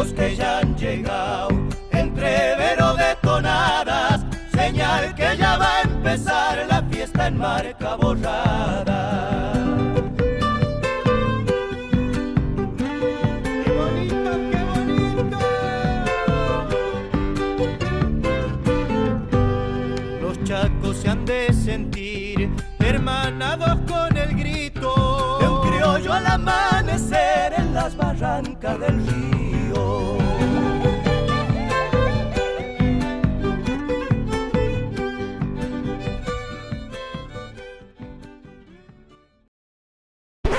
chacos que ya han llegado, entrevero de tonadas, señal que ya va a empezar la fiesta en marca borrada. ¡Qué bonito, qué bonito! Los chacos se han de sentir hermanados con el grito de un criollo al amanecer en las barrancas del río.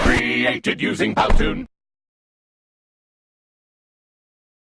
Created using Powtoon.